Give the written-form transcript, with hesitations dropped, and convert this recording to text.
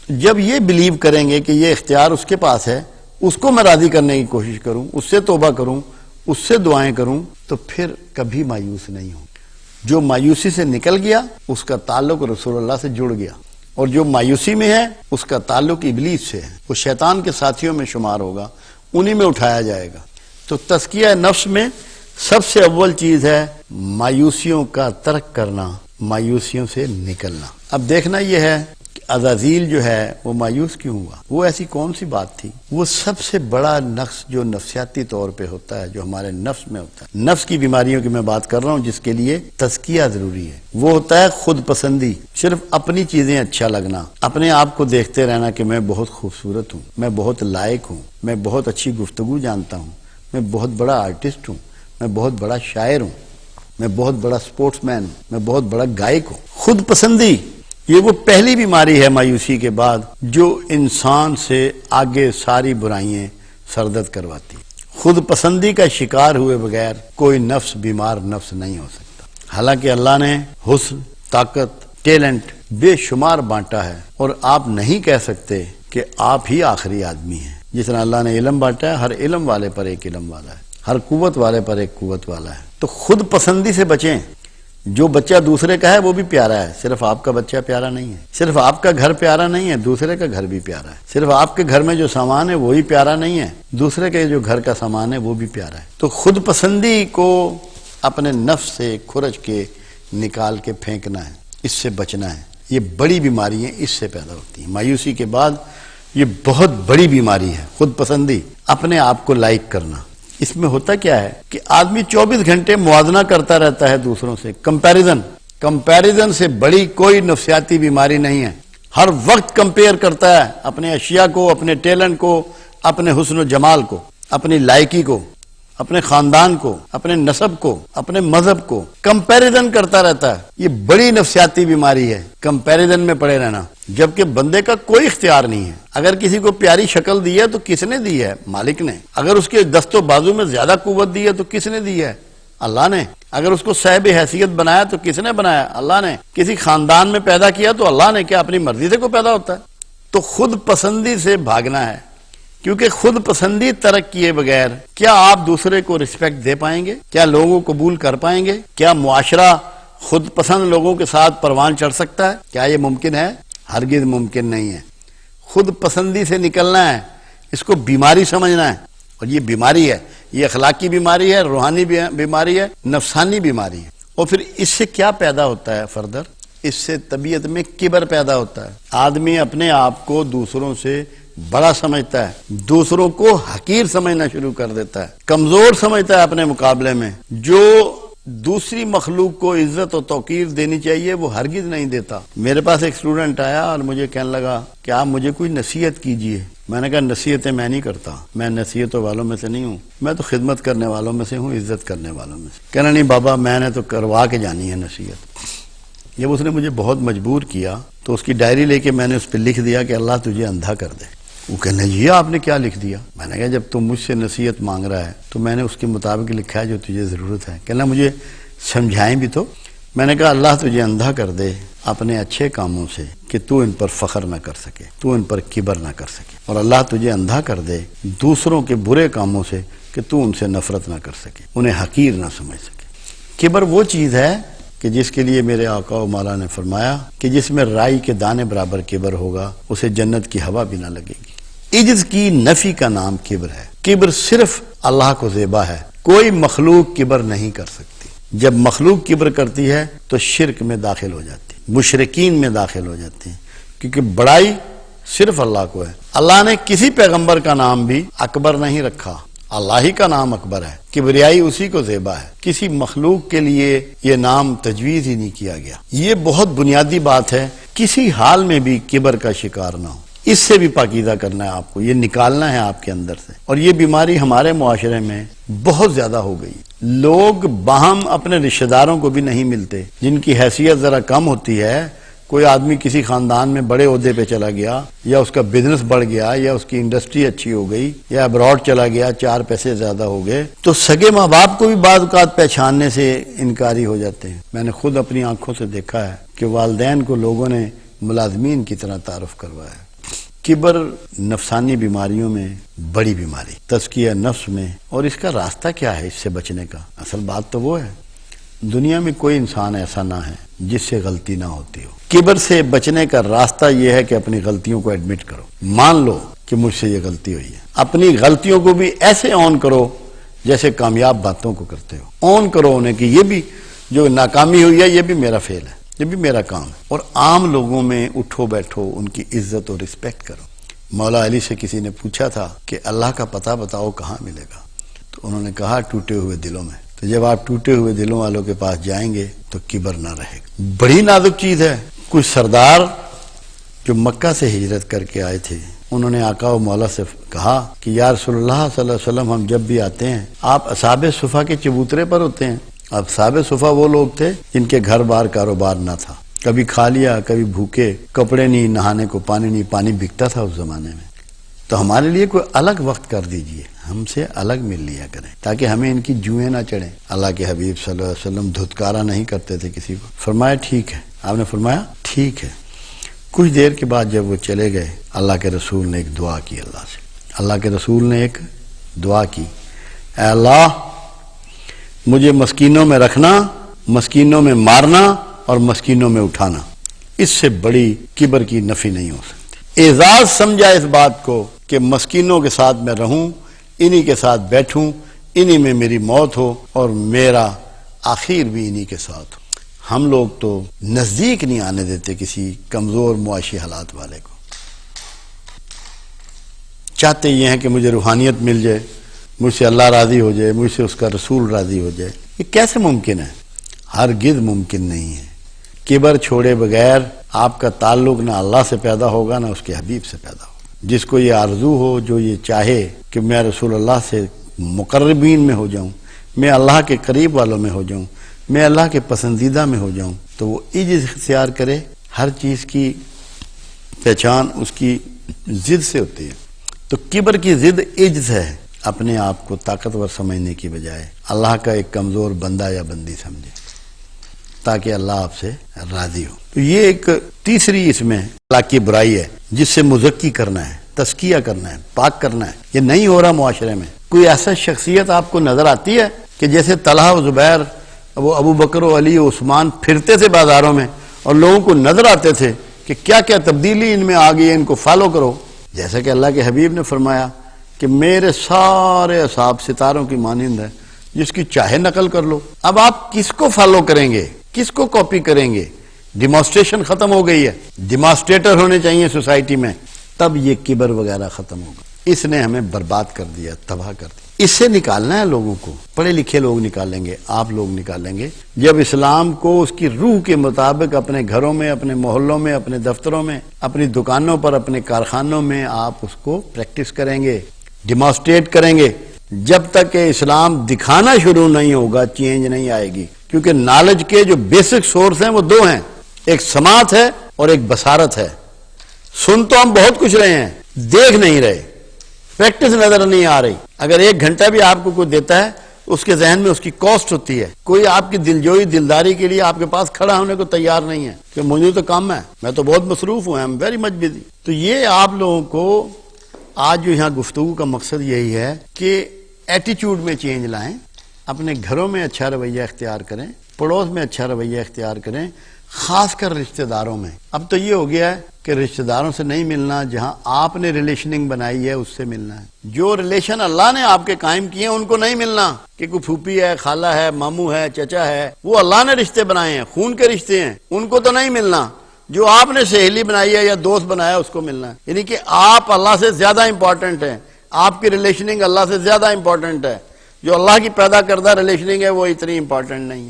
جب یہ بلیو کریں گے کہ یہ اختیار اس کے پاس ہے، اس کو میں راضی کرنے کی کوشش کروں، اس سے توبہ کروں، اس سے دعائیں کروں، تو پھر کبھی مایوس نہیں ہوں۔ جو مایوسی سے نکل گیا اس کا تعلق رسول اللہ سے جڑ گیا، اور جو مایوسی میں ہے اس کا تعلق ابلیس سے ہے، وہ شیطان کے ساتھیوں میں شمار ہوگا، انہی میں اٹھایا جائے گا۔ تو تزکیہ نفس میں سب سے اول چیز ہے مایوسیوں کا ترک کرنا، مایوسیوں سے نکلنا۔ اب دیکھنا یہ ہے کہ عزازیل جو ہے وہ مایوس کیوں ہوا؟ وہ ایسی کون سی بات تھی؟ وہ سب سے بڑا نقص جو نفسیاتی طور پہ ہوتا ہے، جو ہمارے نفس میں ہوتا ہے، نفس کی بیماریوں کی میں بات کر رہا ہوں، جس کے لیے تزکیہ ضروری ہے، وہ ہوتا ہے خود پسندی، صرف اپنی چیزیں اچھا لگنا، اپنے آپ کو دیکھتے رہنا کہ میں بہت خوبصورت ہوں، میں بہت لائق ہوں، میں بہت اچھی گفتگو جانتا ہوں، میں بہت بڑا آرٹسٹ ہوں، میں بہت بڑا شاعر ہوں، میں بہت بڑا سپورٹس مین ہوں، میں بہت بڑا گائک ہوں۔ خود پسندی یہ وہ پہلی بیماری ہے مایوسی کے بعد جو انسان سے آگے ساری برائیاں سردرد کرواتی۔ خود پسندی کا شکار ہوئے بغیر کوئی نفس بیمار نفس نہیں ہو سکتا۔ حالانکہ اللہ نے حسن، طاقت، ٹیلنٹ بے شمار بانٹا ہے، اور آپ نہیں کہہ سکتے کہ آپ ہی آخری آدمی ہیں۔ جس طرح اللہ نے علم بانٹا ہے، ہر علم والے پر ایک علم والا ہے، ہر قوت والے پر ایک قوت والا ہے۔ تو خود پسندی سے بچیں۔ جو بچہ دوسرے کا ہے وہ بھی پیارا ہے، صرف آپ کا بچہ پیارا نہیں ہے۔ صرف آپ کا گھر پیارا نہیں ہے، دوسرے کا گھر بھی پیارا ہے۔ صرف آپ کے گھر میں جو سامان ہے وہی پیارا نہیں ہے، دوسرے کے جو گھر کا سامان ہے وہ بھی پیارا ہے۔ تو خود پسندی کو اپنے نفس سے کھرچ کے نکال کے پھینکنا ہے، اس سے بچنا ہے۔ یہ بڑی بیماریاں اس سے پیدا ہوتی ہیں۔ مایوسی کے بعد یہ بہت بڑی بیماری ہے خود پسندی، اپنے آپ کو لائک کرنا۔ اس میں ہوتا کیا ہے کہ آدمی 24 گھنٹے موازنہ کرتا رہتا ہے دوسروں سے، کمپیریزن سے بڑی کوئی نفسیاتی بیماری نہیں ہے۔ ہر وقت کمپیئر کرتا ہے اپنے اشیاء کو، اپنے ٹیلنٹ کو، اپنے حسن و جمال کو، اپنی لائکی کو، اپنے خاندان کو، اپنے نسب کو، اپنے مذہب کو کمپیریزن کرتا رہتا ہے۔ یہ بڑی نفسیاتی بیماری ہے، کمپیریزن میں پڑے رہنا، جبکہ بندے کا کوئی اختیار نہیں ہے۔ اگر کسی کو پیاری شکل دی ہے تو کس نے دی ہے؟ مالک نے۔ اگر اس کے دست و بازو میں زیادہ قوت دی ہے تو کس نے دی ہے؟ اللہ نے۔ اگر اس کو صاحب حیثیت بنایا تو کس نے بنایا؟ اللہ نے۔ کسی خاندان میں پیدا کیا تو اللہ نے، کیا اپنی مرضی سے کوئی پیدا ہوتا ہے؟ تو خود پسندی سے بھاگنا ہے، کیونکہ خود پسندی ترک کیے بغیر کیا آپ دوسرے کو رسپیکٹ دے پائیں گے؟ کیا لوگوں کو قبول کر پائیں گے؟ کیا معاشرہ خود پسند لوگوں کے ساتھ پروان چڑھ سکتا ہے؟ کیا یہ ممکن ہے؟ ہرگز ممکن نہیں ہے۔ خود پسندی سے نکلنا ہے، اس کو بیماری سمجھنا ہے، اور یہ بیماری ہے، یہ اخلاقی بیماری ہے، روحانی بیماری ہے، نفسانی بیماری ہے۔ اور پھر اس سے کیا پیدا ہوتا ہے فردر؟ اس سے طبیعت میں کبر پیدا ہوتا ہے۔ آدمی اپنے آپ کو دوسروں سے بڑا سمجھتا ہے، دوسروں کو حقیر سمجھنا شروع کر دیتا ہے، کمزور سمجھتا ہے اپنے مقابلے میں۔ جو دوسری مخلوق کو عزت و توقیر دینی چاہیے وہ ہرگز نہیں دیتا۔ میرے پاس ایک اسٹوڈنٹ آیا اور مجھے کہنے لگا کہ آپ مجھے کوئی نصیحت کیجئے۔ میں نے کہا نصیحتیں میں نہیں کرتا، میں نصیحتوں والوں میں سے نہیں ہوں، میں تو خدمت کرنے والوں میں سے ہوں، عزت کرنے والوں میں سے۔ کہنا نہیں بابا میں نے تو کروا کے جانی ہے نصیحت۔ جب اس نے مجھے بہت مجبور کیا تو اس کی ڈائری لے کے میں نے اس پہ لکھ دیا کہ اللہ تجھے اندھا کر دے۔ وہ کہنا یہ آپ نے کیا لکھ دیا؟ میں نے کہا جب تم مجھ سے نصیحت مانگ رہا ہے تو میں نے اس کے مطابق لکھا ہے جو تجھے ضرورت ہے۔ کہنا مجھے سمجھائیں بھی تو۔ میں نے کہا اللہ تجھے اندھا کر دے اپنے اچھے کاموں سے کہ تو ان پر فخر نہ کر سکے، تو ان پر کبر نہ کر سکے، اور اللہ تجھے اندھا کر دے دوسروں کے برے کاموں سے کہ تو ان سے نفرت نہ کر سکے، انہیں حقیر نہ سمجھ سکے۔ کبر وہ چیز ہے کہ جس کے لیے میرے آقا و مولا نے فرمایا کہ جس میں رائی کے دانے برابر کبر ہوگا اسے جنت کی ہوا بھی نہ لگے گی۔ عجز کی نفی کا نام کبر ہے۔ کبر صرف اللہ کو زیبا ہے، کوئی مخلوق کبر نہیں کر سکتی۔ جب مخلوق کبر کرتی ہے تو شرک میں داخل ہو جاتی ہے، مشرکین میں داخل ہو جاتے ہیں، کیونکہ بڑائی صرف اللہ کو ہے۔ اللہ نے کسی پیغمبر کا نام بھی اکبر نہیں رکھا، اللہ ہی کا نام اکبر ہے، کبریائی اسی کو زیبا ہے، کسی مخلوق کے لیے یہ نام تجویز ہی نہیں کیا گیا۔ یہ بہت بنیادی بات ہے، کسی حال میں بھی کبر کا شکار نہ ہو۔ اس سے بھی پاکیزہ کرنا ہے آپ کو، یہ نکالنا ہے آپ کے اندر سے۔ اور یہ بیماری ہمارے معاشرے میں بہت زیادہ ہو گئی۔ لوگ باہم اپنے رشتہ داروں کو بھی نہیں ملتے، جن کی حیثیت ذرا کم ہوتی ہے۔ کوئی آدمی کسی خاندان میں بڑے عہدے پہ چلا گیا، یا اس کا بزنس بڑھ گیا، یا اس کی انڈسٹری اچھی ہو گئی، یا ابراڈ چلا گیا، 4 پیسے زیادہ ہو گئے، تو سگے ماں باپ کو بھی بعض اوقات پہچاننے سے انکاری ہو جاتے ہیں۔ میں نے خود اپنی آنکھوں سے دیکھا ہے کہ والدین کو لوگوں نے ملازمین کی طرح تعارف کروایا ہے۔ کبر نفسانی بیماریوں میں بڑی بیماری، تزکیہ نفس میں، اور اس کا راستہ کیا ہے اس سے بچنے کا؟ اصل بات تو وہ ہے، دنیا میں کوئی انسان ایسا نہ ہے جس سے غلطی نہ ہوتی ہو۔ کبر سے بچنے کا راستہ یہ ہے کہ اپنی غلطیوں کو ایڈمٹ کرو، مان لو کہ مجھ سے یہ غلطی ہوئی ہے، اپنی غلطیوں کو بھی ایسے آن کرو جیسے کامیاب باتوں کو کرتے ہو، آن کرو انہیں کہ یہ بھی جو ناکامی ہوئی ہے یہ بھی میرا فیل ہے، یہ بھی میرا کام ہے۔ اور عام لوگوں میں اٹھو بیٹھو، ان کی عزت اور رسپیکٹ کرو۔ مولا علی سے کسی نے پوچھا تھا کہ اللہ کا پتہ بتاؤ کہاں ملے گا، تو انہوں نے کہا ٹوٹے ہوئے دلوں میں۔ تو جب آپ ٹوٹے ہوئے دلوں والوں کے پاس جائیں گے تو کبر نہ رہے گا۔ بڑی نازک چیز ہے۔ کچھ سردار جو مکہ سے ہجرت کر کے آئے تھے، انہوں نے آقا و مولا سے کہا کہ یا رسول اللہ صلی اللہ علیہ وسلم، ہم جب بھی آتے ہیں آپ اصحاب صفا کے چبوترے پر ہوتے ہیں۔ اب اصحاب صفا وہ لوگ تھے جن کے گھر بار کاروبار نہ تھا، کبھی کھا لیا کبھی بھوکے، کپڑے نہیں، نہانے کو پانی نہیں، پانی بکتا تھا اس زمانے میں۔ تو ہمارے لیے کوئی الگ وقت کر دیجئے، ہم سے الگ مل لیا کریں تاکہ ہمیں ان کی جوئیں نہ چڑھیں۔ اللہ کے حبیب صلی اللہ علیہ وسلم دھتکارا نہیں کرتے تھے کسی کو۔ فرمایا ٹھیک ہے، آپ نے فرمایا ٹھیک ہے۔ کچھ دیر کے بعد جب وہ چلے گئے، اللہ کے رسول نے ایک دعا کی اللہ سے۔ اللہ کے رسول نے ایک دعا کی، اے اللہ مجھے مسکینوں میں رکھنا، مسکینوں میں مارنا اور مسکینوں میں اٹھانا، اس سے بڑی کبر کی نفی نہیں ہو سکتی۔ اعزاز سمجھا اس بات کو کہ مسکینوں کے ساتھ میں رہوں، انہی کے ساتھ بیٹھوں، انہی میں میری موت ہو اور میرا آخر بھی انہی کے ساتھ ہو۔ ہم لوگ تو نزدیک نہیں آنے دیتے کسی کمزور معاشی حالات والے کو۔ چاہتے یہ ہیں کہ مجھے روحانیت مل جائے، مجھ سے اللہ راضی ہو جائے، مجھ سے اس کا رسول راضی ہو جائے۔ یہ کیسے ممکن ہے؟ ہرگز ممکن نہیں ہے۔ کبر چھوڑے بغیر آپ کا تعلق نہ اللہ سے پیدا ہوگا نہ اس کے حبیب سے پیدا ہوگا۔ جس کو یہ آرزو ہو، جو یہ چاہے کہ میں رسول اللہ سے مقربین میں ہو جاؤں، میں اللہ کے قریب والوں میں ہو جاؤں، میں اللہ کے پسندیدہ میں ہو جاؤں، تو وہ عجز اختیار کرے۔ ہر چیز کی پہچان اس کی ضد سے ہوتی ہے۔ تو کبر کی ضد عجز ہے، اپنے آپ کو طاقتور سمجھنے کی بجائے اللہ کا ایک کمزور بندہ یا بندی سمجھے تاکہ اللہ آپ سے راضی ہو۔ تو یہ ایک تیسری اس میں اخلاق کی برائی ہے جس سے مزکی کرنا ہے، تزکیہ کرنا ہے، پاک کرنا ہے۔ یہ نہیں ہو رہا معاشرے میں۔ کوئی ایسا شخصیت آپ کو نظر آتی ہے کہ جیسے طلحہ و زبیر، وہ ابو بکر و علی و عثمان پھرتے تھے بازاروں میں اور لوگوں کو نظر آتے تھے کہ کیا کیا تبدیلی ان میں آ گئی ہے، ان کو فالو کرو؟ جیسا کہ اللہ کے حبیب نے فرمایا کہ میرے سارے اصحاب ستاروں کی مانند ہے، جس کی چاہے نقل کر لو۔ اب آپ کس کو فالو کریں گے، کس کو کاپی کریں گے؟ ڈیمانسٹریشن ختم ہو گئی ہے، ڈیمانسٹریٹر ہونے چاہیے سوسائٹی میں، تب یہ کبر وغیرہ ختم ہوگا۔ اس نے ہمیں برباد کر دیا، تباہ کر دیا۔ اس سے نکالنا ہے لوگوں کو، پڑھے لکھے لوگ نکالیں گے، آپ لوگ نکالیں گے، جب اسلام کو اس کی روح کے مطابق اپنے گھروں میں، اپنے محلوں میں، اپنے دفتروں میں، اپنی دکانوں پر، اپنے کارخانوں میں آپ اس کو پریکٹس کریں گے، ڈیمانسٹریٹ کریں گے۔ جب تک کہ اسلام دکھانا شروع نہیں ہوگا چینج نہیں آئے گی، کیونکہ نالج کے جو بیسک سورس ہیں وہ دو ہیں، ایک سماعت ہے اور ایک بصارت ہے۔ سن تو ہم بہت کچھ رہے ہیں، دیکھ نہیں رہے، پریکٹس نظر نہیں آ رہی۔ اگر ایک گھنٹہ بھی آپ کو کوئی دیتا ہے، اس کے ذہن میں اس کی کاسٹ ہوتی ہے۔ کوئی آپ کی دلجوئی دلداری کے لیے آپ کے پاس کھڑا ہونے کو تیار نہیں ہے کہ مجھے تو کام ہے، میں تو بہت مصروف ہوں، I'm very much busy۔ تو یہ آپ لوگوں کو آج جو یہاں گفتگو کا مقصد یہی ہے کہ ایٹیچیوڈ میں چینج لائیں، اپنے گھروں میں اچھا رویہ اختیار کریں، پڑوس میں اچھا رویہ اختیار کریں، خاص کر رشتہ داروں میں۔ اب تو یہ ہو گیا ہے کہ رشتہ داروں سے نہیں ملنا، جہاں آپ نے ریلیشننگ بنائی ہے اس سے ملنا ہے۔ جو ریلیشن اللہ نے آپ کے قائم کیے ہیں ان کو نہیں ملنا، کہ کوئی پھوپھی ہے، خالہ ہے، ماموں ہے، چچا ہے، وہ اللہ نے رشتے بنائے ہیں، خون کے رشتے ہیں، ان کو تو نہیں ملنا۔ جو آپ نے سہیلی بنائی ہے یا دوست بنایا اس کو ملنا ہے۔ یعنی کہ آپ اللہ سے زیادہ امپورٹنٹ ہیں، آپ کی ریلیشننگ اللہ سے زیادہ امپورٹنٹ ہے۔ جو اللہ کی پیدا کردہ ریلیشننگ ہے وہ اتنی امپورٹنٹ نہیں ہے۔